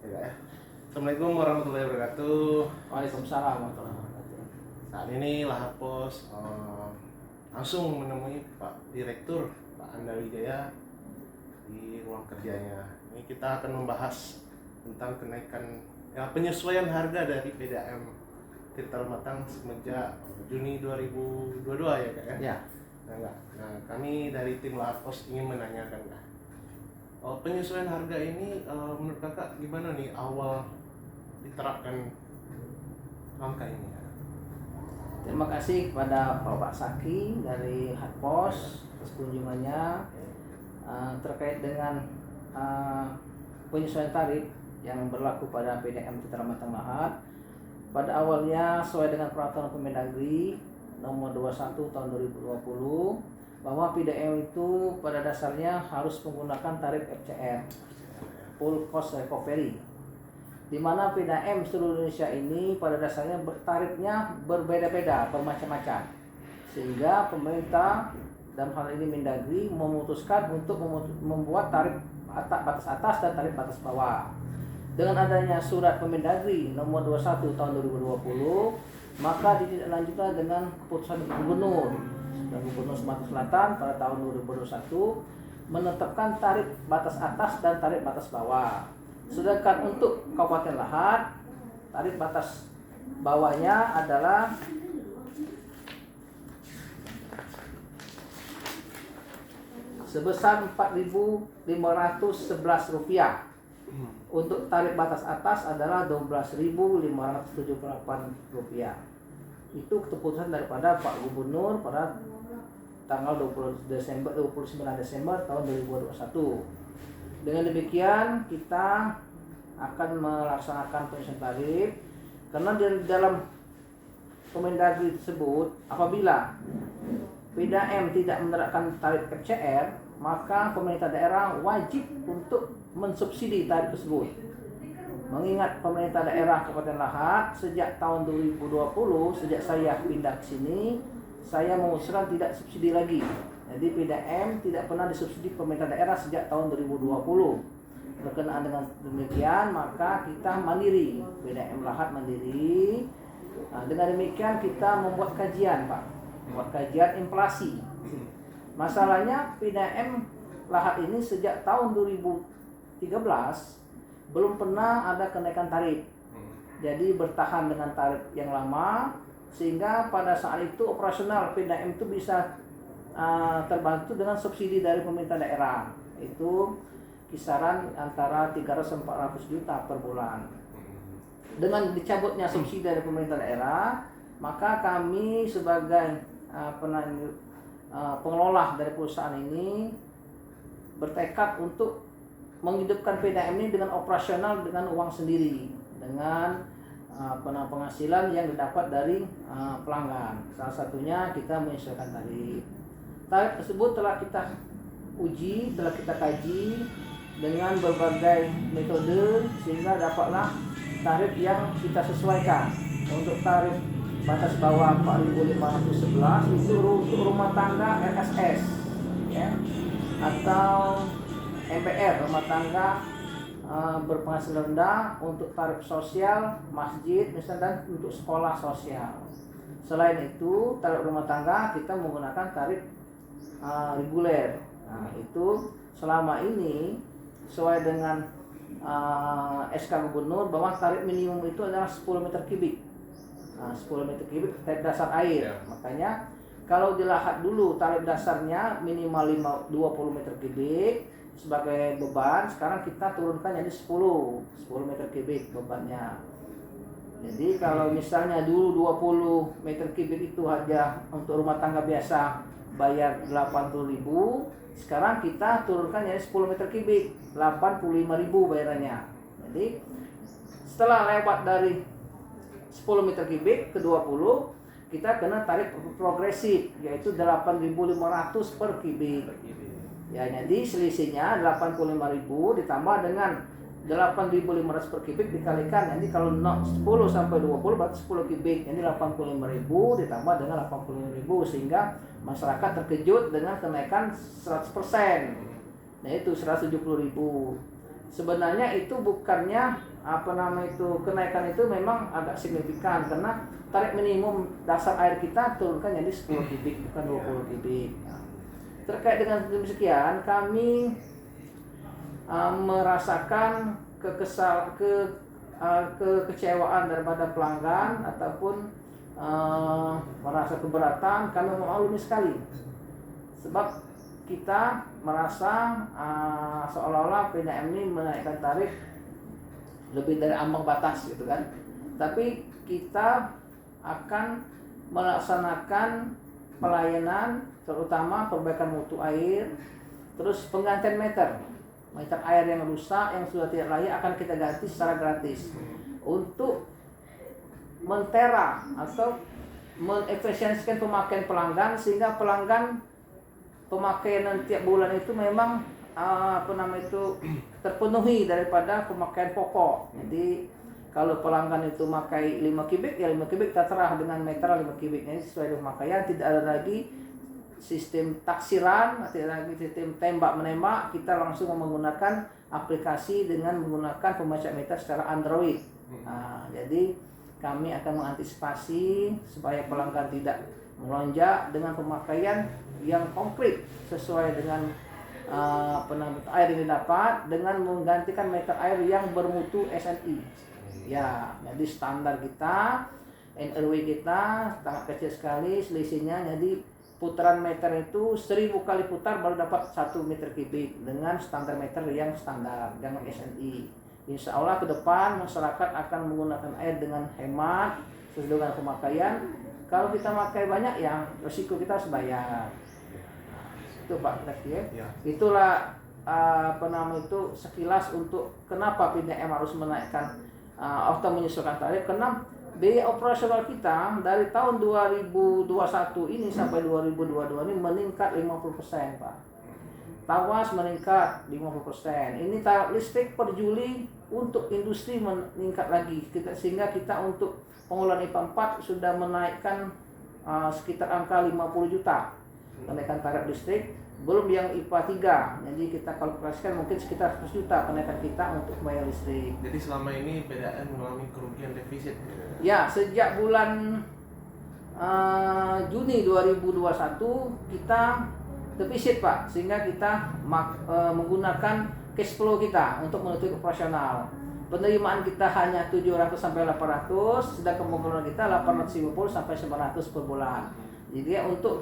Ya. Assalamualaikum warahmatullahi wabarakatuh. Waalaikumsalam warahmatullahi wabarakatuh. Saat ini Lahat Pos langsung menemui Pak Direktur Pak Anda Wijaya di ruang kerjanya. Ini kita akan membahas tentang kenaikan penyesuaian harga dari PDAM Tirta Lematang semenjak Juni 2022 ya Kak ya? Ya. Nah, kami dari tim Lahat Pos ingin menanyakan penyesuaian harga ini menurut Kakak gimana nih awal diterapkan langkah ini? Terima kasih kepada Bapak Saki dari Hatpos atas kunjungannya terkait dengan penyesuaian tarif yang berlaku pada PDAM Tirta Lematang Lahat. Pada awalnya sesuai dengan peraturan Kemendagri nomor 21 tahun 2020 bahwa PDAM itu pada dasarnya harus menggunakan tarif FCR, Full Cost Recovery, di mana PDAM seluruh Indonesia ini pada dasarnya tarifnya berbeda-beda, bermacam-macam, sehingga pemerintah dalam hal ini Mendagri memutuskan untuk membuat tarif batas atas dan tarif batas bawah. Dengan adanya surat Kemendagri nomor 21 tahun 2020, maka ditindaklanjutkan dengan keputusan Gubernur Sumatera Selatan pada tahun 2021 menetapkan tarif batas atas dan tarif batas bawah. Sedangkan untuk Kabupaten Lahat, tarif batas bawahnya adalah sebesar Rp4.511. Untuk tarif batas atas adalah Rp12.578. Itu keputusan daripada Pak Gubernur pada tanggal 29 Desember tahun 2021. Dengan demikian kita akan melaksanakan penyesuaian tarif karena di dalam Kemendagri tersebut apabila PDAM tidak menerapkan tarif FCR, maka pemerintah daerah wajib untuk mensubsidi tarif tersebut. Mengingat pemerintah daerah Kabupaten Lahat sejak tahun 2020, sejak saya pindah ke sini, saya mengusulkan tidak subsidi lagi. Jadi PDAM tidak pernah disubsidi pemerintah daerah sejak tahun 2020. Berkenaan dengan demikian, maka kita mandiri, PDAM Lahat mandiri. Nah, dengan demikian kita membuat kajian, Pak, membuat kajian inflasi. Masalahnya PDAM Lahat ini sejak tahun 2013 belum pernah ada kenaikan tarif. Jadi bertahan dengan tarif yang lama, sehingga pada saat itu operasional PDAM itu bisa terbantu dengan subsidi dari pemerintah daerah. Itu kisaran antara 300-400 juta per bulan. Dengan dicabutnya subsidi dari pemerintah daerah, maka kami sebagai pengelola dari perusahaan ini bertekad untuk menghidupkan PDAM ini dengan operasional dengan uang sendiri, dengan penghasilan yang didapat dari pelanggan. Salah satunya kita menyesuaikan tarif. Tarif tersebut telah kita uji, telah kita kaji dengan berbagai metode sehingga dapatlah tarif yang kita sesuaikan. Untuk tarif batas bawah 4.511 itu untuk rumah tangga RSS, ya, atau MPR, rumah tangga berpenghasilan rendah, untuk tarif sosial, masjid misalnya, dan untuk sekolah sosial. Selain itu, tarif rumah tangga kita menggunakan tarif reguler. Nah, itu selama ini sesuai dengan SK Gubernur bahwa tarif minimum itu adalah 10 meter kubik. 10 meter kubik tarif dasar air. Makanya kalau di Lahat dulu tarif dasarnya minimal 20 meter kubik sebagai beban, sekarang kita turunkan jadi 10 meter kubik bebannya. Jadi kalau misalnya dulu 20 meter kubik itu aja untuk rumah tangga biasa bayar 80.000, sekarang kita turunkan jadi 10 meter kubik 85.000 bayarannya. Jadi setelah lewat dari 10 meter kubik ke 20, kita kena tarif progresif, yaitu 8.500 per kubik. Ya, jadi selisihnya 85.000 ditambah dengan 8.500 per kubik dikalikan. Jadi kalau 10 sampai 20 berarti 10 kubik. Jadi 85.000 ditambah dengan 85.000 sehingga masyarakat terkejut dengan kenaikan 100%. Nah, itu 170.000. Sebenarnya itu bukannya kenaikan itu memang agak signifikan karena tarif minimum dasar air kita turunkan jadi 10 kubik bukan 20 kubik. Nah, terkait dengan demikian kami merasakan kekecewaan daripada pelanggan ataupun merasa keberatan. Kami memaklumi sekali sebab kita merasa seolah-olah PDAM ini menaikkan tarif lebih dari ambang batas gitu kan. Tapi kita akan melaksanakan pelayanan terutama perbaikan mutu air, terus penggantian meter air yang rusak yang sudah tidak layak akan kita ganti secara gratis untuk mentera atau mengefisiensikan pemakaian pelanggan sehingga pelanggan pemakaian tiap bulan itu memang terpenuhi daripada pemakaian pokok. Jadi kalau pelanggan itu pakai 5 kubik ya 5 kubik terserah dengan meter 5 kubiknya sesuai dengan pemakaian, tidak ada lagi sistem taksiran, tidak lagi sistem tembak menembak. Kita langsung menggunakan aplikasi dengan menggunakan pembaca meter secara Android. Jadi kami akan mengantisipasi supaya pelanggan tidak melonjak dengan pemakaian yang konkret sesuai dengan air yang didapat dengan menggantikan meter air yang bermutu SNI. Ya, jadi standar kita, NRW kita sangat kecil sekali selisihnya. Jadi putaran meter itu 1000 kali putar baru dapat 1 meter kubik dengan standar meter yang standar dengan SNI. Insya Allah ke depan masyarakat akan menggunakan air dengan hemat sesuai dengan pemakaian. Kalau kita pakai banyak ya resiko kita harus bayar. Itu Pak ya. Itulah sekilas untuk kenapa PDAM harus menaikkan atau menyesuaikan tarif. Karena biaya operasional kita dari tahun 2021 ini sampai 2022 ini meningkat 50%, Pak. Tawas meningkat 50%. Ini tarif listrik per Juli untuk industri meningkat lagi. Sehingga kita untuk pengelolaan IPA 4 sudah menaikkan sekitar angka 50 juta kenaikan tarif listrik, belum yang IPA 3. Jadi kita kalkulasikan mungkin sekitar 100 juta kenaikan kita untuk bayar listrik. Jadi selama ini PDAM mengalami kerugian defisit. Ya, sejak bulan Juni 2021 kita defisit, Pak, sehingga kita menggunakan cash flow kita untuk menutupi operasional. Penerimaan kita hanya 700 sampai 800, sedangkan pengeluaran kita 850 sampai 900 per bulan. Jadi untuk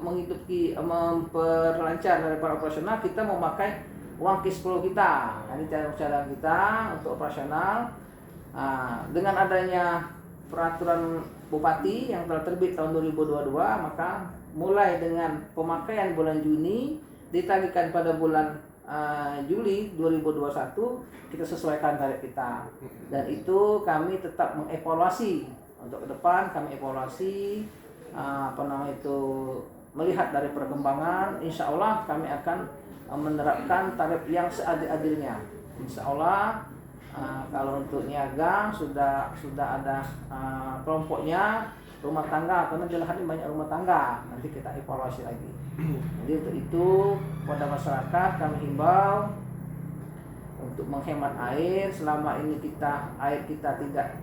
menghidupi memperlancar daripada operasional, kita memakai uang cash flow kita. Ini cadangan kita untuk operasional. Dengan adanya peraturan Bupati yang telah terbit tahun 2022, maka mulai dengan pemakaian bulan Juni ditagihkan pada bulan Juli 2021 kita sesuaikan tarif kita. Dan itu kami tetap mengevaluasi untuk ke depan. Kami evaluasi melihat dari perkembangan. Insya Allah kami akan menerapkan tarif yang seadil-adilnya. Insya Allah kalau untuk niaga sudah ada kelompoknya. Rumah tangga, karena di lahan ini banyak rumah tangga, nanti kita evaluasi lagi. Jadi untuk itu pada masyarakat kami himbau untuk menghemat air. Selama ini air kita tidak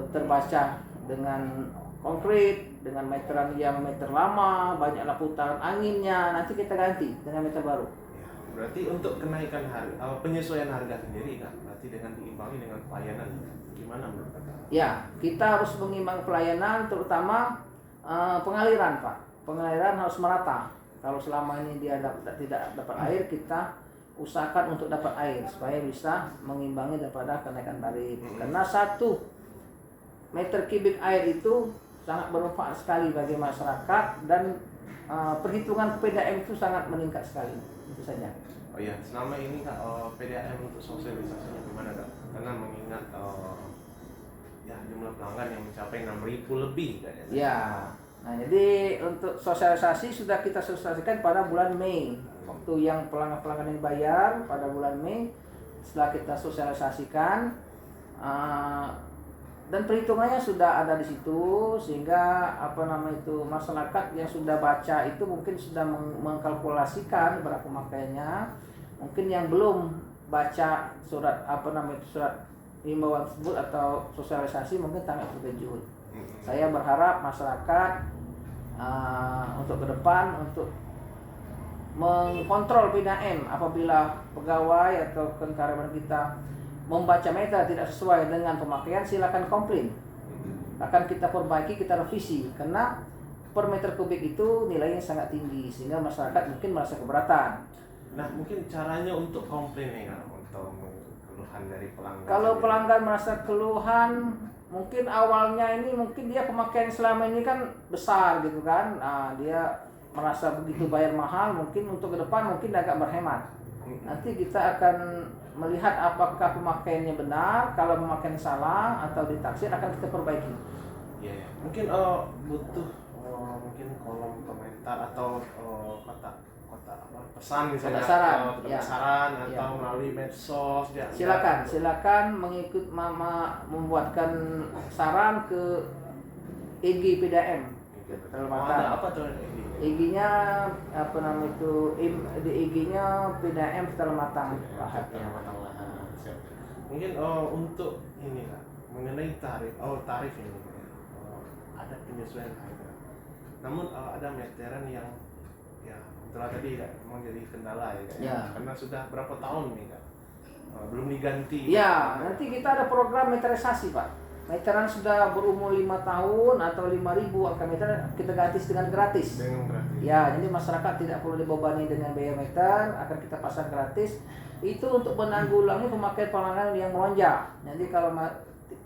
terbaca dengan konkret, dengan meteran yang meter lama, banyaklah putaran anginnya, nanti kita ganti dengan meter baru. Berarti untuk kenaikan harga, penyesuaian harga sendiri kan, berarti dengan diimbangi dengan pelayanan, gimana menurut Anda? Ya, kita harus mengimbang pelayanan, terutama pengaliran, Pak. Pengaliran harus merata. Kalau selama ini dia tidak dapat air, kita usahakan untuk dapat air supaya bisa mengimbangi daripada kenaikan tarif. Karena 1 meter kubik air itu sangat bermanfaat sekali bagi masyarakat dan perhitungan PDAM itu sangat meningkat sekali. Itu saja. Oh iya, selama ini Kak, PDAM untuk sosialisasinya gimana Kak? Karena mengingat jumlah pelanggan yang mencapai 6.000 lebih kayaknya. Ya, nah jadi untuk sosialisasi sudah kita sosialisasikan pada bulan Mei. Waktu yang pelanggan yang bayar pada bulan Mei, setelah kita sosialisasikan dan perhitungannya sudah ada di situ, sehingga masyarakat yang sudah baca itu mungkin sudah mengkalkulasikan berapa pemakaiannya. Mungkin yang belum baca surat surat himbauan tersebut atau sosialisasi mungkin sangat terkejut. Saya berharap masyarakat untuk ke depan untuk mengkontrol PDAM apabila pegawai atau karyawan kita membaca meter tidak sesuai dengan pemakaian, silakan komplain. Akan kita perbaiki, kita revisi karena per meter kubik itu nilainya sangat tinggi sehingga masyarakat mungkin merasa keberatan. Nah, mungkin caranya untuk komplain nih Kak, untuk keluhan dari pelanggan. Kalau sendiri. pelanggan merasa keluhan, mungkin awalnya ini mungkin dia pemakaian selama ini kan besar gitu kan. Nah, dia merasa begitu bayar mahal, mungkin untuk ke depan mungkin agak berhemat. Nanti kita akan melihat apakah pemakaiannya benar, kalau pemakaian salah atau ditaksir akan kita perbaiki. Iya, ya. Mungkin butuh mungkin kolom komentar atau kotak apa pesan misalnya, Kotak saran, ya. saran Ya. atau melalui medsos ya. Silakan mengikut membuatkan saran ke IG PDAM. Ada apa tuh ini? IG-nya di IG-nya PDAM setelah matang lahat. Siap. Mungkin untuk ini Kak, mengenai tarif ini ada penyesuaian harga. Namun ada meteran yang ya itulah tadi Kak, memang jadi kendala ya Kak. Ya. Karena sudah berapa tahun nih Kak, belum diganti. Ya, nanti kita ada program meterisasi Pak. Meteran sudah berumur 5 tahun atau 5.000 angka meter kita ganti dengan gratis. Dengan gratis. Ya, jadi masyarakat tidak perlu dibebani dengan biaya meter, akan kita pasang gratis. Itu untuk menanggulangi pemakaian pelanggan yang melonjak. Jadi kalau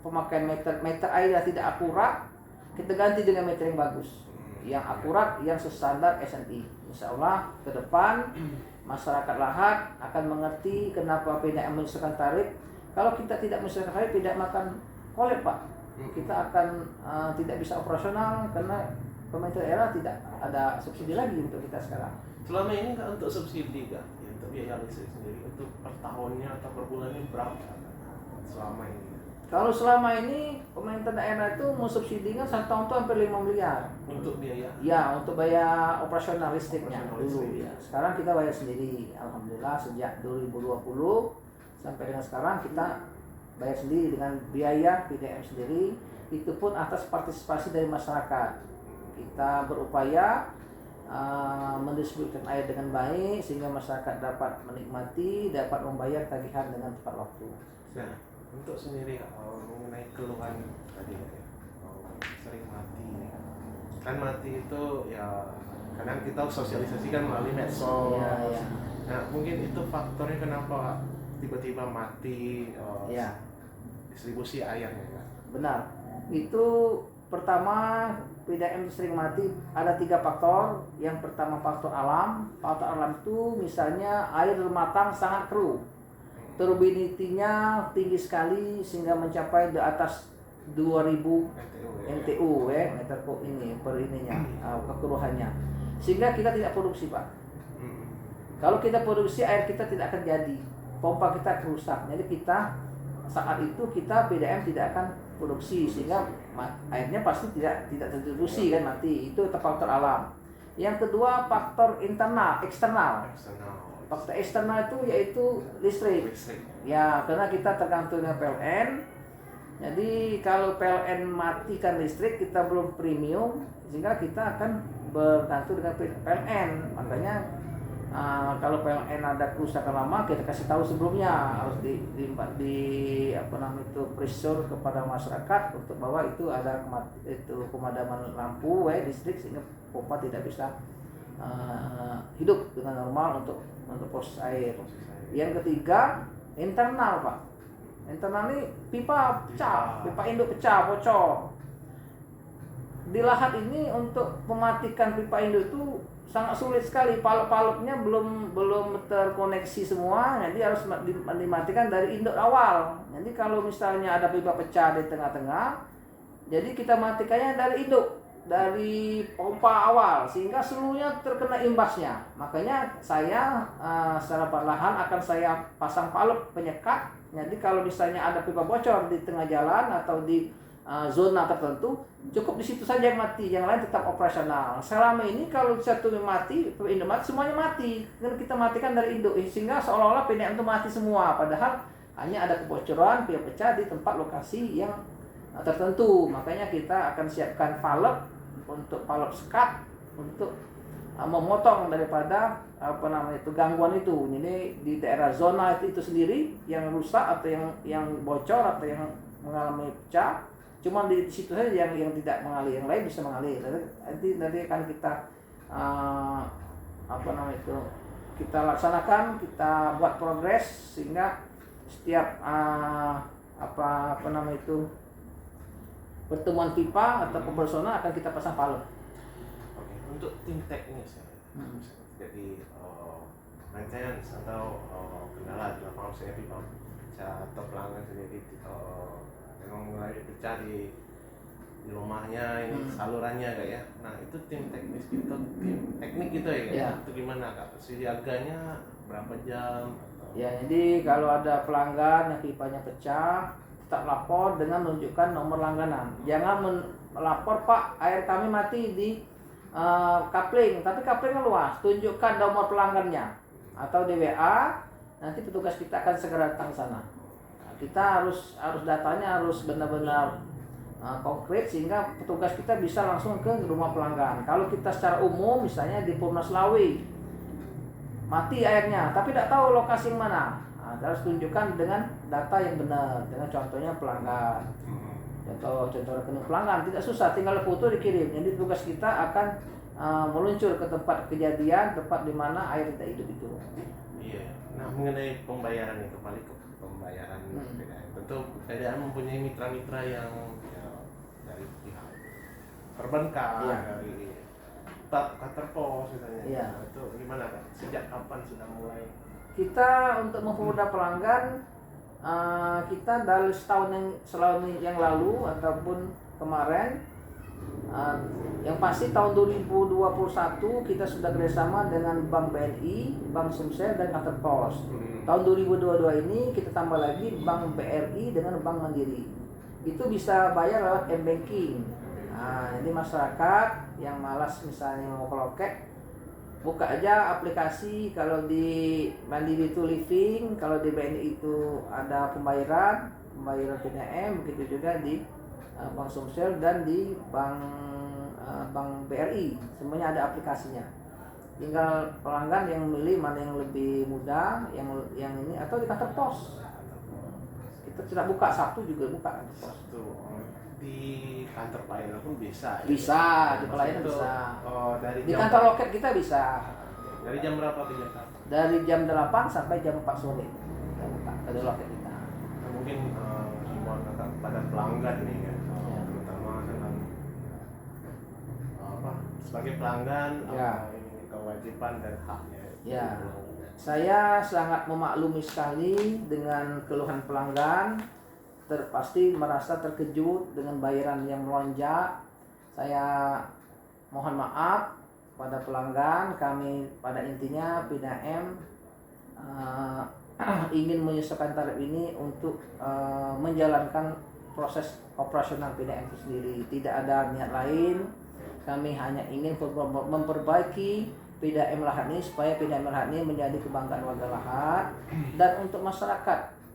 pemakaian meter air yang tidak akurat, kita ganti dengan meter yang bagus, yang akurat, yang sestandar SNI. Insya Allah ke depan masyarakat lahat akan mengerti kenapa PDAM menyesuaikan tarif. Kalau kita tidak menyesuaikan tarif, tidak makan kolek Pak, kita akan tidak bisa operasional karena pemerintah daerah tidak ada subsidi lagi untuk kita sekarang. Selama ini Kak untuk subsidi Kak, ya, untuk biaya listrik sendiri untuk per tahunnya atau per bulannya berapa Kak, selama ini? Kalau selama ini pemerintah daerah itu mensubsidikan 1 tahun itu hampir 5 miliar. Untuk biaya? Ya, untuk bayar operasional listriknya Operasional dulu. listrik. Ya. Sekarang kita bayar sendiri. Alhamdulillah sejak 2020 sampai dengan sekarang kita bayar sendiri dengan biaya PDAM sendiri. Itu pun atas partisipasi dari masyarakat. Kita berupaya mendistribusikan air dengan baik sehingga masyarakat dapat menikmati, dapat membayar tagihan dengan tepat waktu. Nah, untuk sendiri mengenai keluhan tadi ya, sering mati kan mati itu ya kadang kita sosialisasikan melalui medsos. Ya. Nah, mungkin itu faktornya kenapa tiba-tiba mati distribusi airnya Kak? Benar. Itu pertama PDAM sering mati ada 3 faktor. Yang pertama faktor alam. Faktor alam itu misalnya air matang sangat keruh. Turbidity-nya tinggi sekali sehingga mencapai di atas 2000 NTU meter kubik ini per ininya kekeruhannya. Sehingga kita tidak produksi Pak. Kalau kita produksi air kita tidak akan jadi. Pompa kita rusak. Jadi kita saat itu kita PDAM tidak akan produksi sehingga airnya pasti tidak terdistribusi kan mati. Itu faktor alam. Yang kedua faktor eksternal. Faktor eksternal itu yaitu listrik. Ya, karena kita tergantung dengan PLN. Jadi kalau PLN matikan listrik kita belum premium sehingga kita akan bergantung dengan PLN. Makanya kalau PLN ada kerusakan lama kita kasih tahu sebelumnya, harus pressure kepada masyarakat untuk bahwa itu ada pemadaman lampu listrik sehingga pompa tidak bisa hidup dengan normal untuk proses air. Yang ketiga internal Pak. Internal ini pipa induk pecah, bocor. Di lahat ini untuk mematikan pipa induk itu sangat sulit sekali, palup-palupnya belum terkoneksi semua, jadi harus dimatikan dari induk awal. Jadi kalau misalnya ada pipa pecah di tengah-tengah, jadi kita matikannya dari induk, dari pompa awal, sehingga seluruhnya terkena imbasnya. Makanya saya secara perlahan akan saya pasang palup penyekat. Jadi kalau misalnya ada pipa bocor di tengah jalan atau di zona tertentu, cukup di situ saja yang mati, yang lain tetap operasional. Selama ini kalau satu mati, Indo mati, semuanya mati. Kan kita matikan dari Indo, sehingga seolah-olah PDAM itu mati semua, padahal hanya ada kebocoran, pipa pecah di tempat lokasi yang tertentu. Makanya kita akan siapkan valve untuk valve sekat untuk memotong daripada gangguan itu. Jadi di daerah zona itu sendiri yang rusak atau yang bocor atau yang mengalami pecah, cuma di situ saja yang tidak mengalir, yang lain bisa mengalir. Nanti akan kita kita laksanakan, kita buat progres sehingga setiap pertemuan pipa atau pembersona akan kita pasang valve. Oke, untuk tim teknis ya, jadi maintenance atau kendala di lapangan saya pipa pecah atau pelanggan sendiri memang mulai pecah di rumahnya ini salurannya kak ya. Nah itu tim teknis gitu, tim teknik gitu ya, Ya. Itu gimana kak? Siaganya berapa jam? Ya, jadi kalau ada pelanggan yang pipanya pecah, tetap lapor dengan menunjukkan nomor langganan. Jangan melapor, Pak, air kami mati di kapling, tapi kapling luas. Tunjukkan nomor pelanggannya atau di WA. Nanti petugas kita akan segera datang ke sana. Nah, kita harus datanya harus benar-benar konkret sehingga petugas kita bisa langsung ke rumah pelanggan. Kalau kita secara umum, misalnya di Purnas Lawi, mati airnya, tapi tidak tahu lokasi mana. Nah, harus tunjukkan dengan data yang benar, dengan contohnya pelanggan, contoh rekening pelanggan, tidak susah, tinggal foto dikirim. Jadi tugas kita akan meluncur ke tempat kejadian, tempat di mana air tidak hidup itu. Iya. Nah mengenai pembayaran itu, balik ke pembayaran PDAM. Tentu PDAM mempunyai mitra-mitra yang dari pihak perbankan, dari kantor pos misalnya. Iya. Nah, itu gimana Kak? Sejak kapan sudah mulai? Kita untuk mempermudah pelanggan, kita dari setahun yang lalu ataupun kemarin, yang pasti tahun 2021 kita sudah kerjasama dengan Bank BNI, Bank Sumsel dan kantor pos. Tahun 2022 ini kita tambah lagi Bank BRI dengan Bank Mandiri. Itu bisa bayar lewat m-banking. Nah, jadi masyarakat yang malas misalnya mau ke loket, buka aja aplikasi. Kalau di Mandiri itu living, kalau di BNI itu ada pembayaran PDAM, begitu juga di Bank Sumsel dan di Bank BRI, semuanya ada aplikasinya. Tinggal pelanggan yang memilih mana yang lebih mudah, yang ini atau di kantor pos. Kita tidak buka, Sabtu juga buka kantor pos. Di kantor pelayanan pun bisa. Bisa, ya? di pelayanan bisa. Dari Di kantor loket kita bisa. Dari jam berapa ke jam berapa? Dari jam 8 sampai jam 4 sore. Kita buka dari loket kita. Nah, mungkin himbauan pada pelanggan nih kan, terutama dengan sebagai pelanggan ini kewajiban dan haknya. Ya, saya sangat memaklumi sekali dengan keluhan pelanggan. Pasti merasa terkejut dengan bayaran yang melonjak. Saya mohon maaf pada pelanggan. Kami pada intinya PDAM ingin menyesuaikan tarif ini untuk menjalankan proses operasional PDAM itu sendiri. Tidak ada niat lain. Kami hanya ingin memperbaiki PDAM Lahat ini supaya PDAM Lahat ini menjadi kebanggaan warga Lahat. Dan untuk masyarakat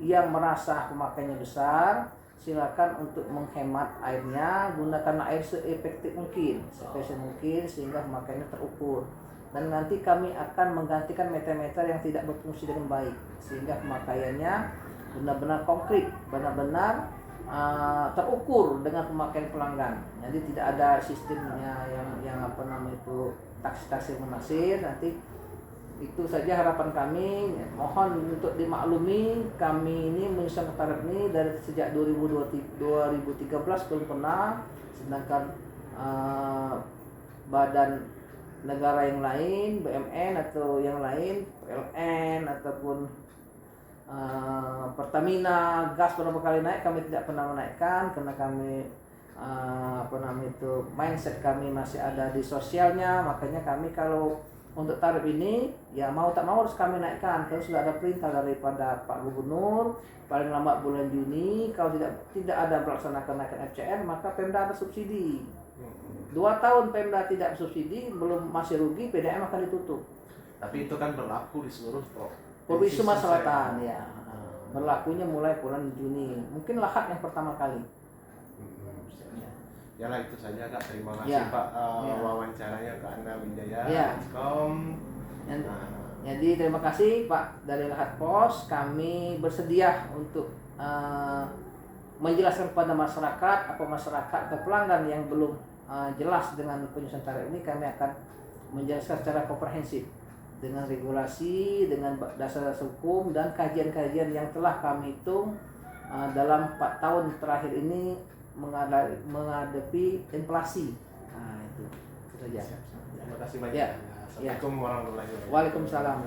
yang merasa pemakaiannya besar, silakan untuk menghemat airnya, gunakan air seefektif mungkin, seefisien mungkin sehingga pemakaiannya terukur. Dan nanti kami akan menggantikan meter-meter yang tidak berfungsi dengan baik sehingga pemakaiannya benar-benar konkret, benar-benar terukur dengan pemakaian pelanggan. Jadi tidak ada sistemnya yang taksi-taksi menasir. Nanti itu saja harapan kami. Mohon untuk dimaklumi, kami ini menyesuaikan tarif ini dari sejak 2013 belum pernah, sedangkan badan negara yang lain, BUMN atau yang lain, PLN ataupun Pertamina gas beberapa kali naik, kami tidak pernah menaikkan karena kami mindset kami masih ada di sosialnya. Makanya kami kalau untuk tarif ini ya mau tak mau harus kami naikkan. Kalau sudah ada perintah daripada Pak Gubernur paling lambat bulan Juni, kalau tidak ada melaksanakan kenaikan FCN maka Pemda ada subsidi. 2 tahun Pemda tidak subsidi, belum masih rugi, PDAM akan ditutup. Tapi itu kan berlaku di seluruh Provinsi Sumatera Selatan ya. Berlakunya mulai bulan Juni. Mungkin lahat yang pertama kali. Ya lah itu saja Kak. Terima kasih Ya. Pak Ya. wawancaranya ke Anda Wijaya. Ya. Kom. Jadi terima kasih Pak dari Lahat Pos. Kami bersedia untuk menjelaskan kepada masyarakat, apa masyarakat atau pelanggan yang belum jelas dengan penyusunan tarif ini, kami akan menjelaskan secara komprehensif dengan regulasi, dengan dasar-dasar hukum dan kajian-kajian yang telah kami hitung dalam 4 tahun terakhir ini menghadapi inflasi. Nah, itu saja. Terima kasih banyak. Ya. Assalamualaikum warahmatullahi wabarakatuh. Waalaikumsalam.